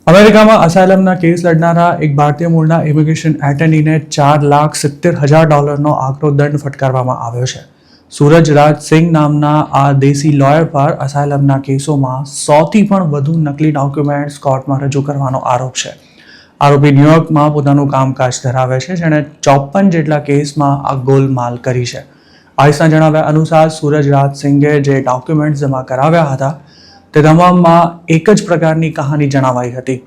અમેરિકામાં અસાયલમના કેસ લડનારા એક ભારતીય મૂળના ઇમિગ્રેશન એટર્નીને $4,70,000નો આકરો દંડ ફટકારવામાં આવ્યો છે. સૂરજ રાજ સિંઘ નામના આ દેશી લોયર પર અસાયલમના કેસોમાં 100થી પણ વધુ નકલી ડોક્યુમેન્ટ્સ કોર્ટમાં રજૂ કરવાનો આરોપ છે. આરોપી ન્યુયોર્કમાં પોતાનું કામકાજ ધરાવે છે, જેણે 54 જેટલા કેસમાં આ ગોલમાલ કરી છે. આઈસના જણાવ્યા અનુસાર સૂરજ રાજ સિંઘે જે ડોક્યુમેન્ટ્સ જમા કરાવ્યા હતા તે તમામમાં એક જ પ્રકારની કહાની જણાવાઈ હતી.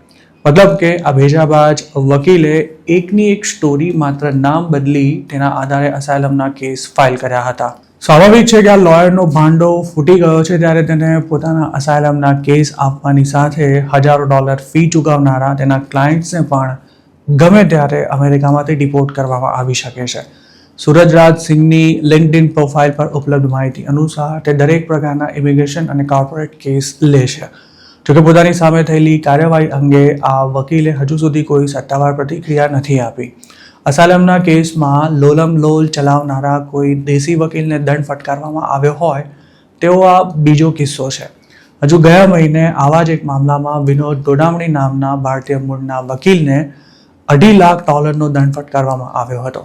મતલબ કે આ ભેજાબાજ વકીલે એકની એક સ્ટોરી માત્ર નામ બદલી તેના આધારે અસાયલમના કેસ ફાઇલ કર્યા હતા. સ્વાભાવિક છે કે આ લોયરનો ભાંડો ફૂટી ગયો છે ત્યારે તેને પોતાના અસાયલમના કેસ આપવાની સાથે હજારો ડોલર ફી ચૂકવનારા તેના ક્લાયન્ટ્સને પણ ગમે ત્યારે અમેરિકામાંથી ડિપોર્ટ કરવામાં આવી શકે છે. સૂરજ રાજ સિંઘની લિંક્ડઇન પ્રોફાઇલ પર ઉપલબ્ધ માહિતી અનુસાર તે દરેક પ્રકારના ઇમિગ્રેશન અને કોર્પોરેટ કેસ લે છે. જોકે પોતાની સામે થયેલી કાર્યવાહી અંગે આ વકીલે હજુ સુધી કોઈ સત્તાવાર પ્રતિક્રિયા નથી આપી. અસાયલમના કેસમાં લોલમલોલ ચલાવનારા કોઈ દેશી વકીલને દંડ ફટકારવામાં આવ્યો હોય તેવો આ બીજો કિસ્સો છે. હજુ ગયા મહિને આવા જ એક મામલામાં વિનોદ ડોડામણી નામના ભારતીય મૂળના વકીલને $2.5 લાખનો દંડ ફટકારવામાં આવ્યો હતો.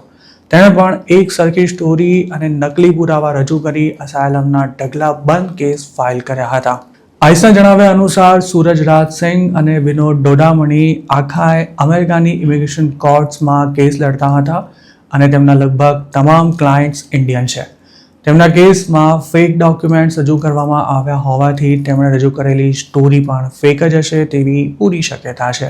તેણે પણ એક સરખી સ્ટોરી અને નકલી પુરાવા રજૂ કરી અસાયલમના ઢગલાબંધ કેસ ફાઇલ કર્યા હતા. આઈસના જણાવ્યા અનુસાર સૂરજ રાજ સિંઘ અને વિનોદ ડોડામણી આખાએ અમેરિકાની ઇમિગ્રેશન કોર્ટ્સમાં કેસ લડતા હતા અને તેમના લગભગ તમામ ક્લાયન્ટ્સ ઇન્ડિયન છે. તેમના કેસમાં ફેક ડોક્યુમેન્ટ્સ રજૂ કરવામાં આવ્યા હોવાથી તેમણે રજૂ કરેલી સ્ટોરી પણ ફેક જ હશે તેવી પૂરી શક્યતા છે.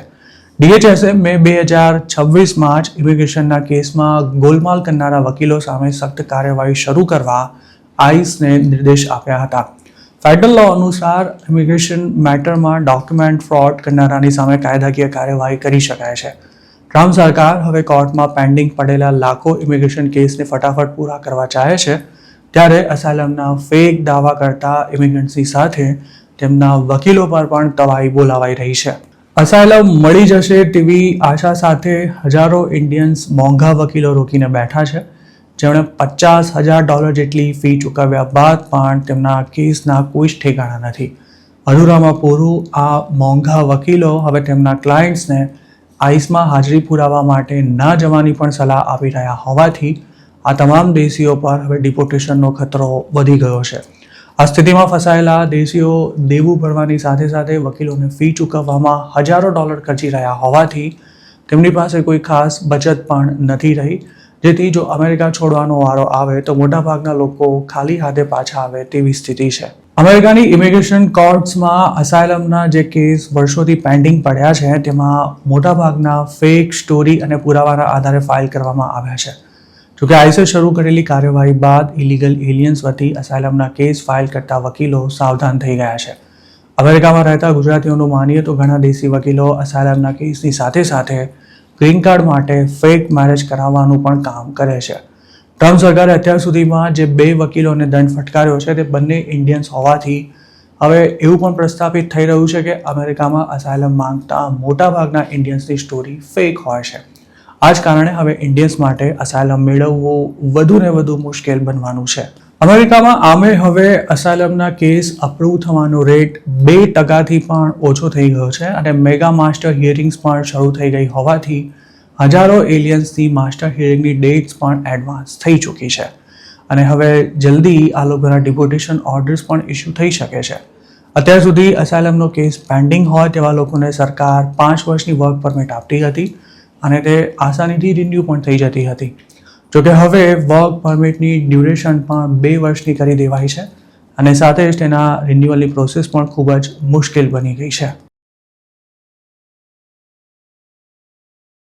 DHSએ મે 2026માં જ ઇમિગ્રેશનના કેસમાં ગોલમાલ કરનારા વકીલો સામે સખ્ત કાર્યવાહી શરૂ કરવા આઈસને નિર્દેશ આપ્યા હતા. ફેડરલ લો અનુસાર ઇમિગ્રેશન મેટરમાં ડોક્યુમેન્ટ ફ્રોડ કરનારાની સામે કાયદાકીય કાર્યવાહી કરી શકાય છે. ટ્રમ્પ સરકાર હવે કોર્ટમાં પેન્ડિંગ પડેલા લાખો ઇમિગ્રેશન કેસને ફટાફટ પૂરા કરવા ચાહે છે ત્યારે અસાયલમના ફેક દાવા કરતા ઇમિગ્રન્ટ્સની સાથે તેમના વકીલો પર પણ તવાઈ બોલાવાઈ રહી છે. અસાયલમ મળી જશે તેવી આશા સાથે હજારો ઇન્ડિયન્સ મોંઘા વકીલો રોકીને બેઠા છે, જેમણે $50,000 જેટલી ફી ચૂકવ્યા બાદ પણ તેમના કેસના કોઈ જ ઠેકાણા નથી. અધૂરામાં પૂરું આ મોંઘા વકીલો હવે તેમના ક્લાયન્ટ્સને આઈસમાં હાજરી પુરાવા માટે ના જવાની પણ સલાહ આપી રહ્યા હોવાથી આ તમામ દેશીઓ પર હવે ડિપોર્ટેશનનો ખતરો વધી ગયો છે. આ સ્થિતિમાં ફસાયેલા દેશીઓ દેવું ભરવાની સાથે સાથે વકીલોને ફી ચૂકવવામાં હજારો ડોલર ખર્ચી રહ્યા હોવાથી તેમની પાસે કોઈ ખાસ બચત પણ નથી રહી, જેથી જો અમેરિકા છોડવાનો વારો આવે તો મોટાભાગના લોકો ખાલી હાથે પાછા આવે તેવી સ્થિતિ છે. અમેરિકાની ઇમિગ્રેશન કોર્ટ્સમાં અસાયલમના જે કેસ વર્ષોથી પેન્ડિંગ પડ્યા છે તેમાં મોટાભાગના ફેક સ્ટોરી અને પુરાવાના આધારે ફાઇલ કરવામાં આવ્યા છે. જોકે આઈસે શરૂ કરેલી કાર્યવાહી બાદ ઇલીગલ એલિયન્સ વતી અસાયલમના કેસ ફાઇલ કરતા વકીલો સાવધાન થઈ ગયા છે. અમેરિકામાં રહેતા ગુજરાતીઓનું માનીએ તો ઘણા દેશી વકીલો અસાયલમના કેસની સાથે સાથે ગ્રીન કાર્ડ માટે ફેક મેરેજ કરાવવાનું પણ કામ કરે છે. ટ્રમ્પ સરકારે અત્યાર સુધીમાં જે 2 વકીલોને દંડ ફટકાર્યો છે તે બંને ઇન્ડિયન્સ હોવાથી હવે એવું પણ પ્રસ્થાપિત થઈ રહ્યું છે કે અમેરિકામાં અસાયલમ માંગતા મોટાભાગના ઇન્ડિયન્સની સ્ટોરી ફેક હોય છે. આ જ કારણે હવે ઇન્ડિયન્સ માટે અસાયલમ મેળવવું વધુ ને વધુ મુશ્કેલ બનવાનું છે. અમેરિકામાં આમે હવે અસાયલમના કેસ અપ્રૂવ થવાનો રેટ 2%થી પણ ઓછો થઈ ગયો છે અને મેગા માસ્ટર હિયરિંગ્સ પણ શરૂ થઈ ગઈ હોવાથી હજારો એલિયન્સની માસ્ટર હિયરિંગની ડેટ્સ પણ એડવાન્સ થઈ ચૂકી છે અને હવે જલ્દી આ લોકોના ડિપોર્ટેશન ઓર્ડર્સ પણ ઇસ્યુ થઈ શકે છે. અત્યાર સુધી અસાયલમનો કેસ પેન્ડિંગ હોય તેવા લોકોને સરકાર 5 વર્ષની વર્ક પરમિટ આપતી હતી અને તે આસાનીથી રિન્યૂ પણ થઈ જતી હતી. જોકે હવે વર્ક પરમિટની ડ્યુરેશન પણ 2 વર્ષની કરી દેવાઈ છે અને સાથે જ તેના રિન્યુઅલની પ્રોસેસ પણ ખૂબ જ મુશ્કેલ બની ગઈ છે.